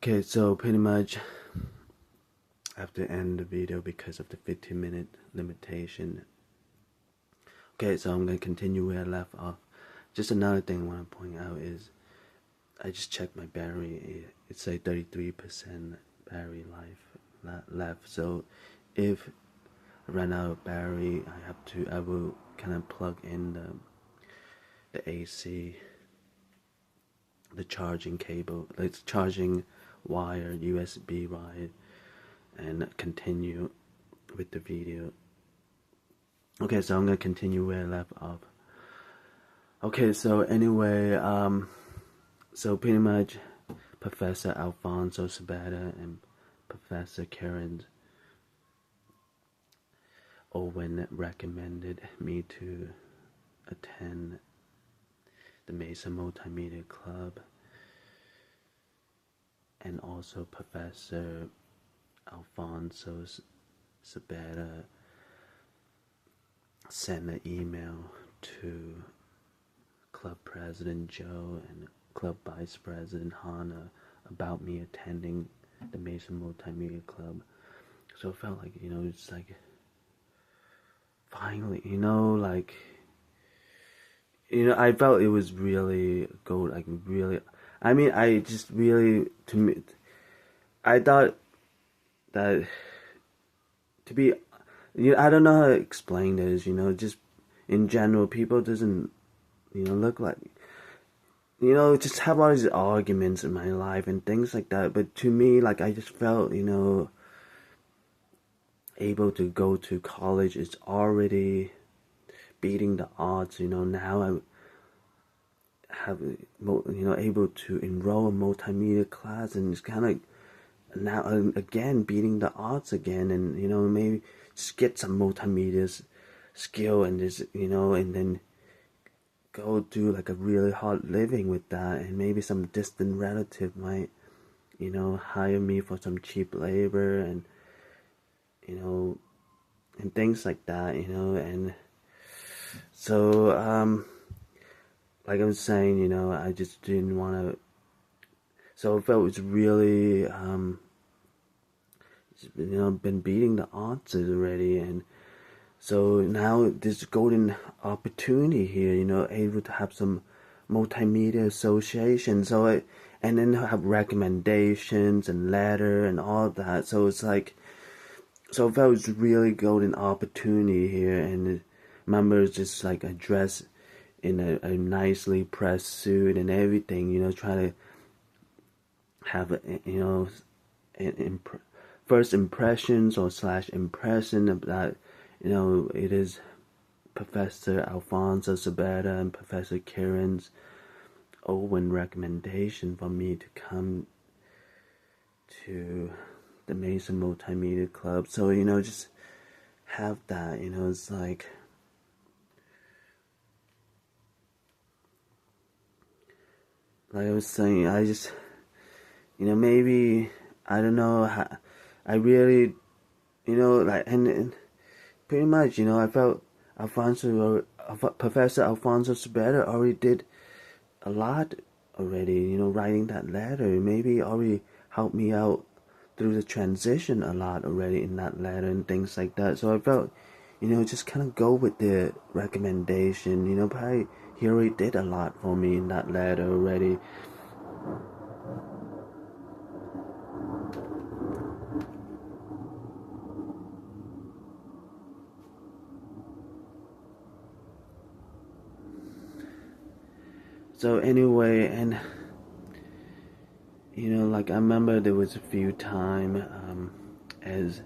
Okay, so pretty much I have to end the video because of the 15-minute limitation. Okay, so I'm gonna continue where I left off. Just another thing I want to point out is I just checked my battery. It's like 33% battery life left. So if I run out of battery, I will kind of plug in the AC, the charging cable, like charging wire, USB wire, and continue with the video. Okay, so I'm gonna continue where I left off. Okay, so anyway, so pretty much Professor Alfonso Sabata and Professor Karen Owen recommended me to attend the Mesa Multimedia Club, and also Professor Alfonso Sabata sent an email to Club President Joe and Club Vice President Hana about me attending the Mesa Multimedia Club. So it felt like, it's like finally, I felt it was really gold, like really. I mean, I just really, to me, I thought that to be, I don't know how to explain this, just in general, people doesn't, look like, just have all these arguments in my life and things like that. But to me, like, I just felt, able to go to college is already beating the odds. Now I have, able to enroll a multimedia class, and it's kind of now again beating the odds again, and maybe just get some multimedia skill and just and then go do like a really hard living with that, and maybe some distant relative might hire me for some cheap labor, and and things like that, and so like I was saying, I just didn't want to, so I felt it was really been beating the odds already, and so now this golden opportunity here, able to have some multimedia association, and then have recommendations and letter and all that. So it's like, so I felt it was really golden opportunity here, and members just like dress in a nicely pressed suit and everything, try to have first impressions or slash impression of that. It is Professor Alfonso Sabata and Professor Karen's Owen recommendation for me to come to the Mesa Multimedia Club. So, just have that, it's like I was saying, I just, maybe, I don't know, how, I really, and pretty much, I felt Professor Alfonso Sabata already did a lot already, writing that letter. Maybe already helped me out through the transition a lot already in that letter and things like that. So I felt, just kind of go with the recommendation, probably he already did a lot for me in that letter already. So anyway, and like I remember there was a few time as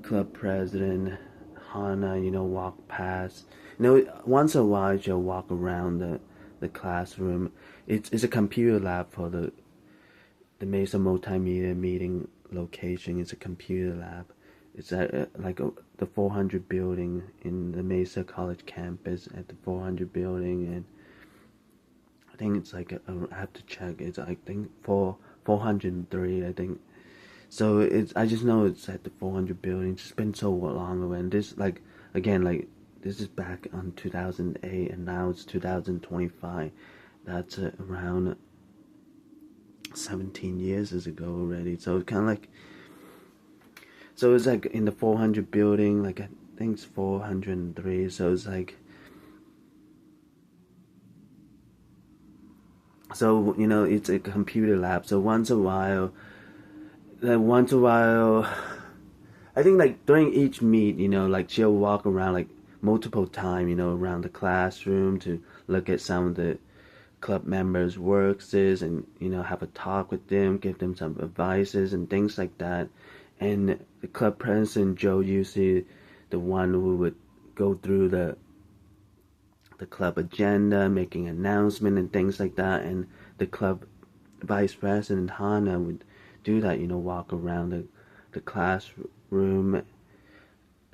club president Hana, walk past. Once in a while she'll walk around the classroom. It's a computer lab for the Mesa Multimedia meeting location. It's a computer lab. It's at the 400 building in the Mesa College campus at the 400 building, and I think it's like I have to check. It's I think 403. I think so. I just know it's at the 400 building. It's been so long, and this again this is back on 2008, and now it's 2025. That's around 17 years ago already. So it's kind of like, so it's like in the 400 building, like I think it's 403. So it's like, so you know, it's a computer lab. So once a while, I think like during each meet, you know, like she'll walk around like multiple times, you know, around the classroom to look at some of the club members' works and, you know, have a talk with them, give them some advices and things like that. And the club president, Joe, usually the one who would go through the club agenda, making announcement and things like that. And the club vice president, Hannah, would do that, you know, walk around the classroom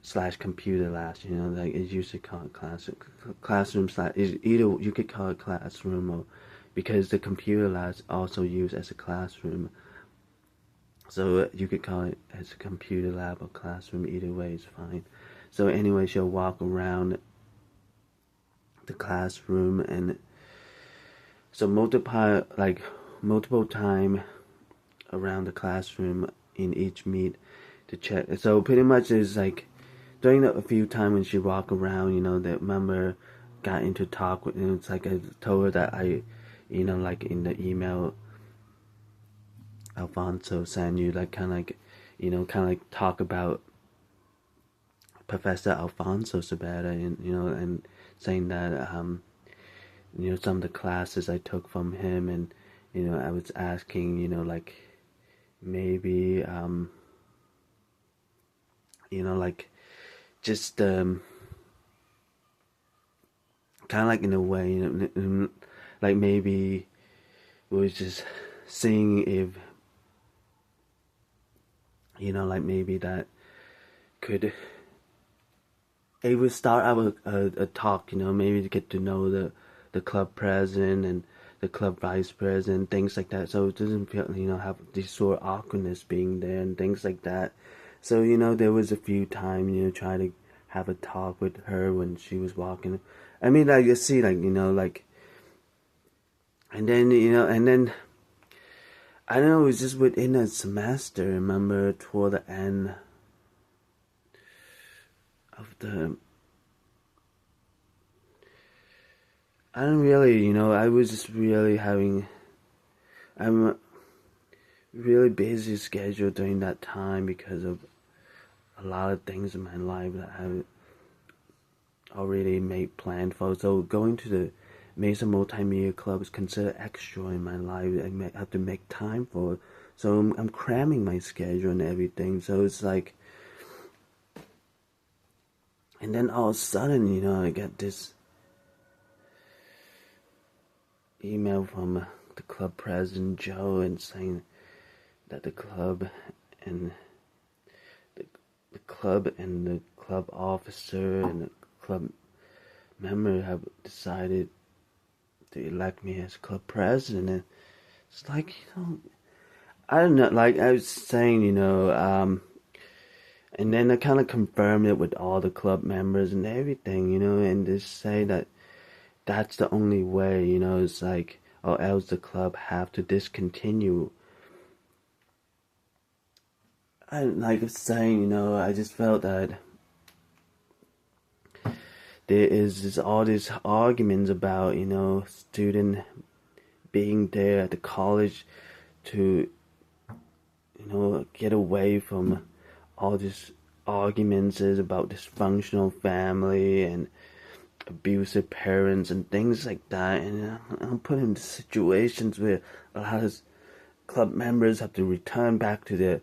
slash computer labs, you know, like it's usually called classroom slash, either you could call it classroom or, because the computer labs also used as a classroom, so you could call it as a computer lab or classroom, either way is fine. So anyway, she'll walk around the classroom, and so multiple time around the classroom in each meet to check. So pretty much is like during a few times when she walk around, you know, that member got into talk with, and it's like I told her that I, you know, like in the email Alfonso sent you, like kind of like, you know, kind of like talk about Professor Alfonso Sabata, and you know, and saying that you know, some of the classes I took from him, and you know, I was asking, you know, like maybe you know, like just kind of like in a way, you know, like maybe we was just seeing if, you know, like maybe that could, it would start out a talk, you know, maybe to get to know the club president and the club vice president, things like that, so it doesn't feel, you know, have this sort of awkwardness being there and things like that. So, you know, there was a few times, you know, try to have a talk with her when she was walking. I mean, like, you see, like, you know, like, and then, you know, and then, I don't know, it was just within a semester, remember, toward the end of the, I don't really, you know, I was just really I'm a really busy schedule during that time because of a lot of things in my life that I already made planned for. So going to the Mesa Multimedia Club is considered extra in my life. I have to make time for it. So I'm cramming my schedule and everything. So it's like, and then all of a sudden, you know, I get this email from the club president, Joe, and saying that the club and the club officer and the club member have decided to elect me as club president. And it's like, you know, I don't know, like I was saying, you know, and then I kind of confirmed it with all the club members and everything, you know, and they say that that's the only way, you know, it's like, or else the club have to discontinue. I, like I was saying, you know, I just felt that there is all these arguments about, you know, student being there at the college to, you know, get away from all these arguments about dysfunctional family and abusive parents and things like that. And I'm put in situations where a lot of club members have to return back to their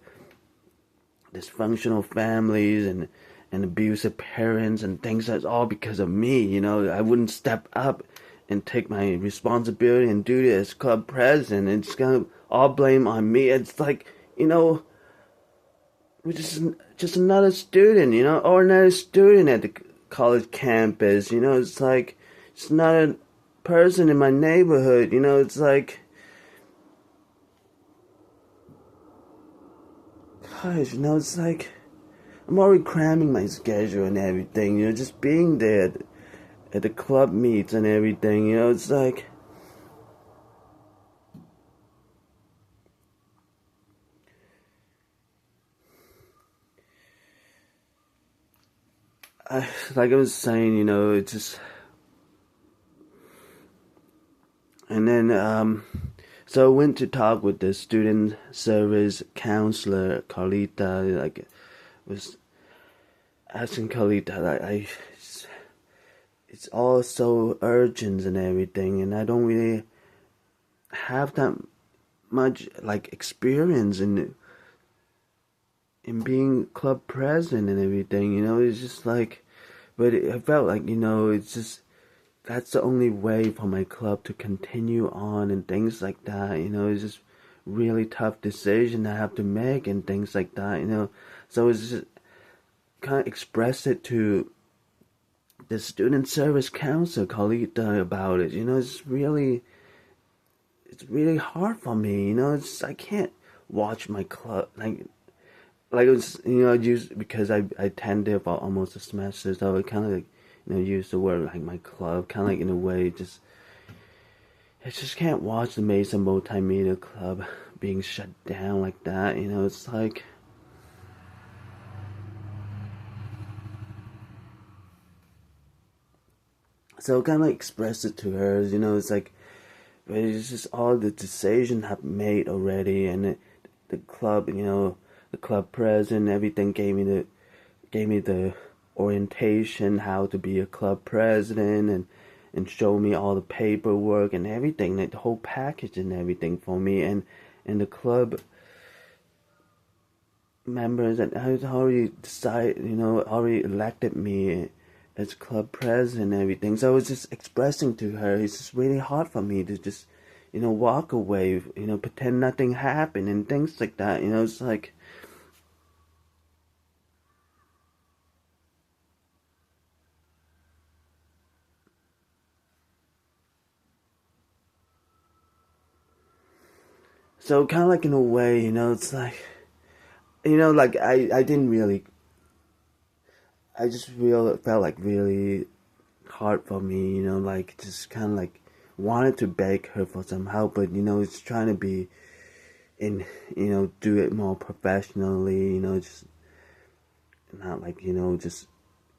dysfunctional families and abusive parents and things. That's all because of me, you know. I wouldn't step up and take my responsibility and duty as club president. It's gonna all blame on me. It's like, you know, we're just another student, you know, ordinary student at the college campus, you know. It's like, it's not a person in my neighborhood, you know. It's like, gosh, you know, it's like, I'm already cramming my schedule and everything, you know, just being there at the club meets and everything, you know. It's like, like I was saying, you know, it's just, and then so I went to talk with the student service counselor Carlita. Like, was asking Carlita, like, it's all so urgent and everything, and I don't really have that much like experience in being club president and everything. You know, it's just like, but I felt like, you know, it's just that's the only way for my club to continue on and things like that. You know, it's just really tough decision I have to make and things like that. You know, so it's just kind of express it to the student service council colleague about it. You know, it's really hard for me. You know, it's I can't watch my club like it was, you know, used because I attended there for almost a semester, so I kind of like, you know, use the word like my club, kind of like in a way, just I just can't watch the Mesa Multimedia Club being shut down like that. You know, it's like. So kind of like express it to her, you know, it's like, but it's just all the decision I've made already, and the club, you know, the club president, everything gave me the orientation how to be a club president, and show me all the paperwork and everything, like the whole package and everything for me, and the club members that had already decided, you know, already elected me as club president and everything. So I was just expressing to her, it's just really hard for me to just, you know, walk away, you know, pretend nothing happened and things like that. You know, it's like. So kind of like in a way, you know, it's like, you know, like I didn't really, I just felt like really hard for me, you know, like just kind of like wanted to beg her for some help, but you know, it's trying to be in, you know, do it more professionally, you know, just not like, you know, just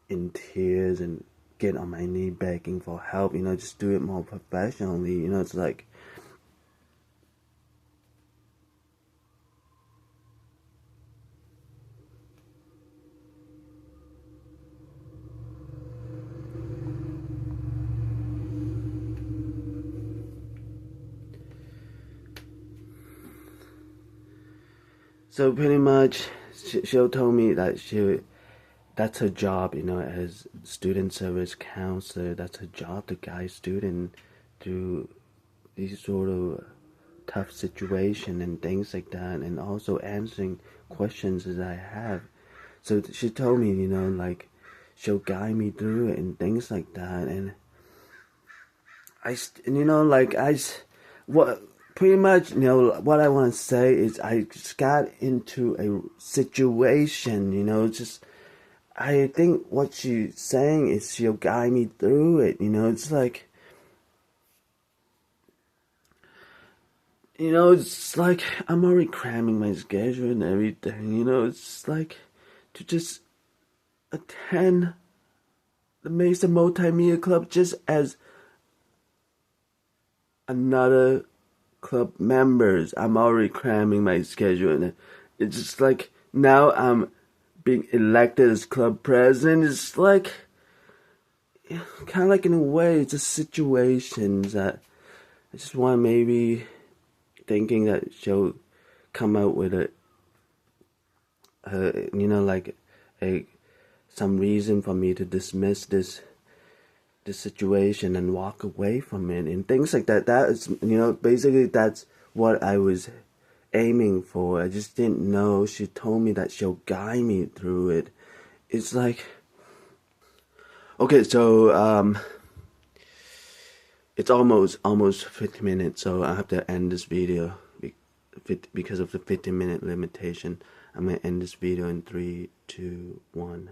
in tears and get on my knee begging for help, you know, just do it more professionally, you know, it's like. So pretty much, she'll told me that that's her job, you know, as student service counselor. That's her job to guide student through these sort of tough situation and things like that, and also answering questions that I have. So she told me, you know, like she'll guide me through it and things like that, and you know, like what pretty much, you know, what I want to say is I just got into a situation, you know, just I think what she's saying is she'll guide me through it, you know, it's like, you know, it's like I'm already cramming my schedule and everything, you know, it's like to just attend the Mesa Multimedia Club just as another club members. I'm already cramming my schedule, and it's just like now I'm being elected as club president. It's like kind of like in a way, it's just situations that I just want maybe thinking that she'll come out with you know, like a some reason for me to dismiss this situation and walk away from it and things like that. That is, you know, basically that's what I was aiming for. I just didn't know. She told me that she'll guide me through it. It's like, okay, so it's almost 50 minutes, so I have to end this video because of the 15-minute limitation. I'm gonna end this video in 3, 2, 1.